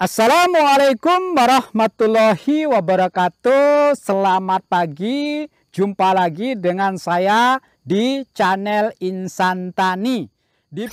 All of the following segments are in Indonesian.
Assalamualaikum warahmatullahi wabarakatuh. Selamat pagi, jumpa lagi dengan saya di channel Insan Tani. Di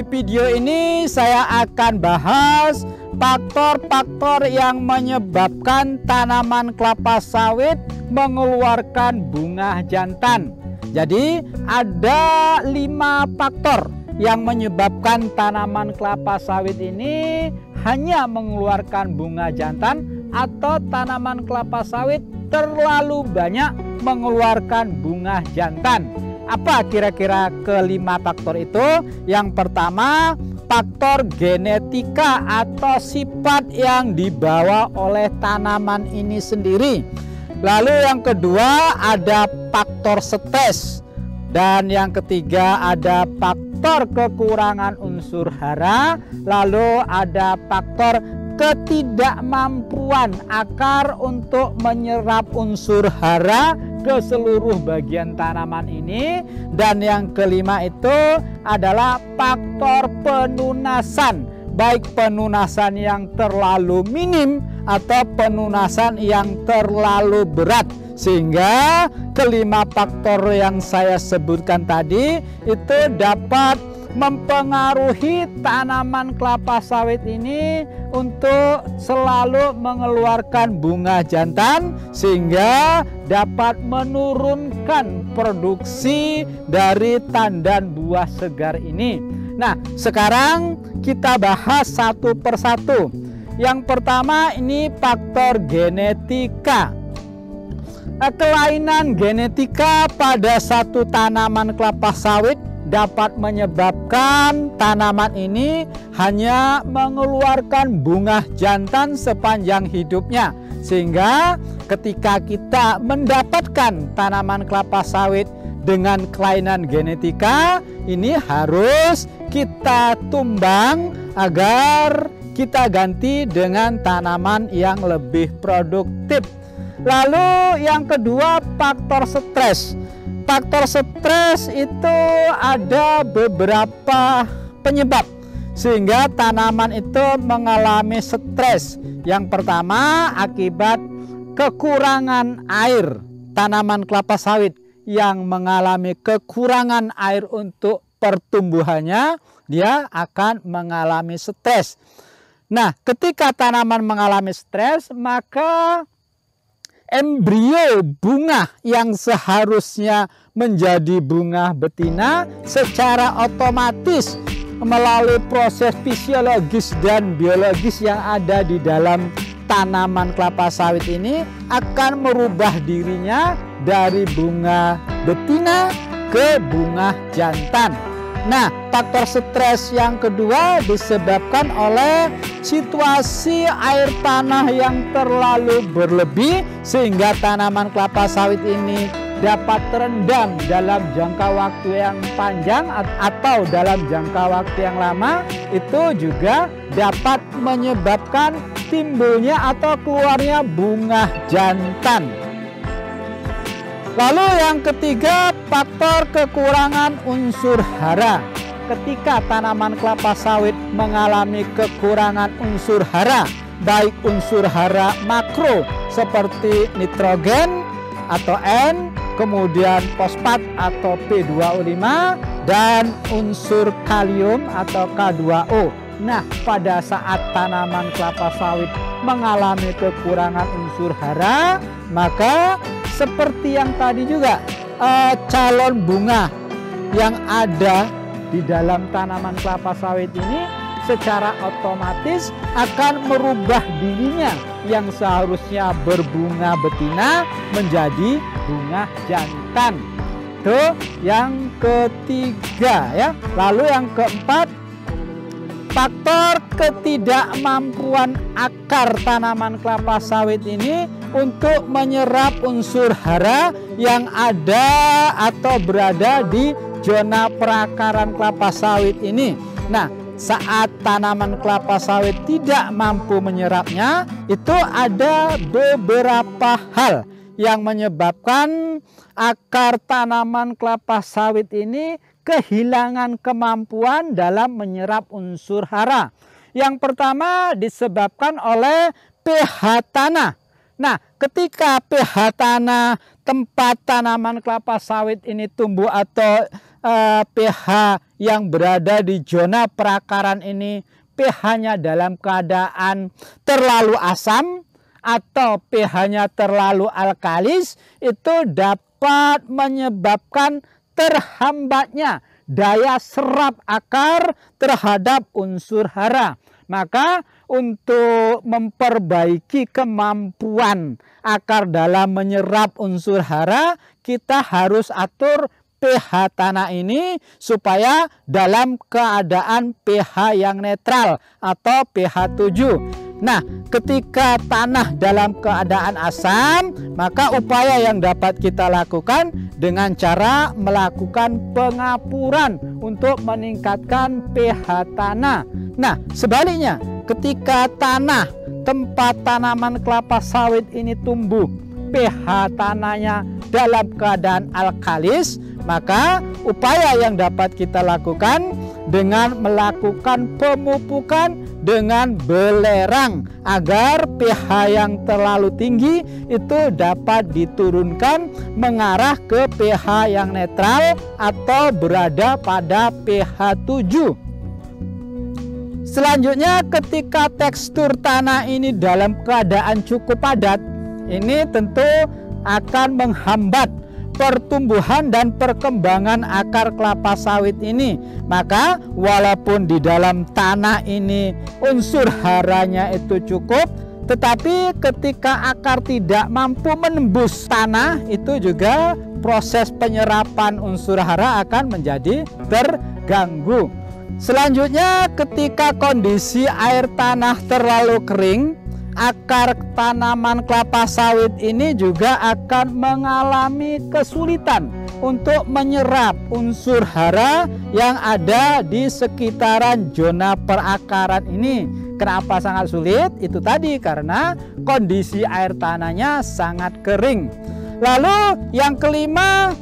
video ini saya akan bahas faktor-faktor yang menyebabkan tanaman kelapa sawit mengeluarkan bunga jantan. Jadi ada 5 faktor yang menyebabkan tanaman kelapa sawit ini hanya mengeluarkan bunga jantan atau tanaman kelapa sawit terlalu banyak mengeluarkan bunga jantan. Apa kira-kira kelima faktor itu? Yang pertama, faktor genetika atau sifat yang dibawa oleh tanaman ini sendiri. Lalu yang kedua ada faktor stres. Dan yang ketiga ada faktor kekurangan unsur hara. Lalu ada faktor ketidakmampuan akar untuk menyerap unsur hara ke seluruh bagian tanaman ini. Dan yang kelima itu adalah faktor penunasan, baik penunasan yang terlalu minim atau penunasan yang terlalu berat. Sehingga kelima faktor yang saya sebutkan tadi itu dapat mempengaruhi tanaman kelapa sawit ini untuk selalu mengeluarkan bunga jantan, sehingga dapat menurunkan produksi dari tandan buah segar ini. Nah, sekarang kita bahas satu persatu. Yang pertama ini faktor genetika. Kelainan genetika pada satu tanaman kelapa sawit dapat menyebabkan tanaman ini hanya mengeluarkan bunga jantan sepanjang hidupnya. Sehingga ketika kita mendapatkan tanaman kelapa sawit dengan kelainan genetika, ini harus kita tumbang agar kita ganti dengan tanaman yang lebih produktif. Lalu yang kedua, faktor stres. Faktor stres itu ada beberapa penyebab sehingga tanaman itu mengalami stres. Yang pertama, akibat kekurangan air. Tanaman kelapa sawit yang mengalami kekurangan air untuk pertumbuhannya, dia akan mengalami stres. Nah, ketika tanaman mengalami stres, maka embrio bunga yang seharusnya menjadi bunga betina secara otomatis melalui proses fisiologis dan biologis yang ada di dalam tanaman kelapa sawit ini akan merubah dirinya dari bunga betina ke bunga jantan. Nah, faktor stres yang kedua disebabkan oleh situasi air tanah yang terlalu berlebih, sehingga tanaman kelapa sawit ini dapat terendam dalam jangka waktu yang panjang atau dalam jangka waktu yang lama. Itu juga dapat menyebabkan timbulnya atau keluarnya bunga jantan. Lalu yang ketiga, faktor kekurangan unsur hara. Ketika tanaman kelapa sawit mengalami kekurangan unsur hara, baik unsur hara makro seperti nitrogen atau N, kemudian fosfat atau P2O5, dan unsur kalium atau K2O. Nah, pada saat tanaman kelapa sawit mengalami kekurangan unsur hara, maka seperti yang tadi juga, calon bunga yang ada di dalam tanaman kelapa sawit ini secara otomatis akan merubah dirinya yang seharusnya berbunga betina menjadi bunga jantan. Itu yang ketiga ya. Lalu yang keempat, faktor ketidakmampuan akar tanaman kelapa sawit ini untuk menyerap unsur hara yang ada atau berada di zona perakaran kelapa sawit ini. Nah, saat tanaman kelapa sawit tidak mampu menyerapnya, itu ada beberapa hal yang menyebabkan akar tanaman kelapa sawit ini kehilangan kemampuan dalam menyerap unsur hara. Yang pertama disebabkan oleh pH tanah. Nah, ketika pH tanah tempat tanaman kelapa sawit ini tumbuh atau pH yang berada di zona perakaran ini pH-nya dalam keadaan terlalu asam atau pH-nya terlalu alkalis, itu dapat menyebabkan terhambatnya daya serap akar terhadap unsur hara. Maka untuk memperbaiki kemampuan akar dalam menyerap unsur hara, kita harus atur pH tanah ini supaya dalam keadaan pH yang netral atau pH 7. Nah, ketika tanah dalam keadaan asam, maka upaya yang dapat kita lakukan dengan cara melakukan pengapuran untuk meningkatkan pH tanah. Nah, sebaliknya, ketika tanah tempat tanaman kelapa sawit ini tumbuh, pH tanahnya dalam keadaan alkalis, maka upaya yang dapat kita lakukan dengan melakukan pemupukan dengan belerang agar pH yang terlalu tinggi itu dapat diturunkan mengarah ke pH yang netral atau berada pada pH 7. Selanjutnya, ketika tekstur tanah ini dalam keadaan cukup padat, ini tentu akan menghambat pertumbuhan dan perkembangan akar kelapa sawit ini. Maka walaupun di dalam tanah ini unsur haranya itu cukup, tetapi ketika akar tidak mampu menembus tanah, itu juga proses penyerapan unsur hara akan menjadi terganggu. Selanjutnya, ketika kondisi air tanah terlalu kering, akar tanaman kelapa sawit ini juga akan mengalami kesulitan untuk menyerap unsur hara yang ada di sekitaran zona perakaran ini. Kenapa sangat sulit? Itu tadi karena kondisi air tanahnya sangat kering. Lalu yang kelima,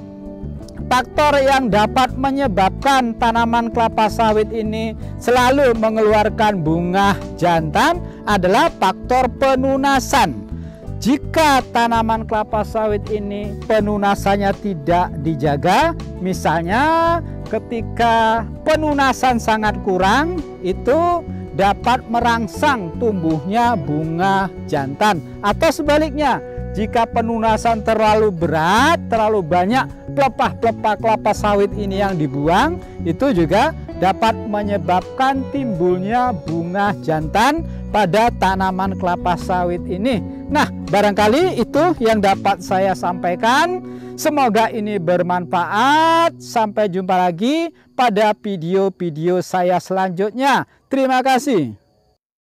faktor yang dapat menyebabkan tanaman kelapa sawit ini selalu mengeluarkan bunga jantan adalah faktor penunasan. Jika tanaman kelapa sawit ini penunasannya tidak dijaga, misalnya ketika penunasan sangat kurang, itu dapat merangsang tumbuhnya bunga jantan. Atau sebaliknya, jika penunasan terlalu berat, terlalu banyak pelepah-pelepah kelapa sawit ini yang dibuang, itu juga dapat menyebabkan timbulnya bunga jantan pada tanaman kelapa sawit ini. Nah, barangkali itu yang dapat saya sampaikan. Semoga ini bermanfaat. Sampai jumpa lagi pada video-video saya selanjutnya. Terima kasih.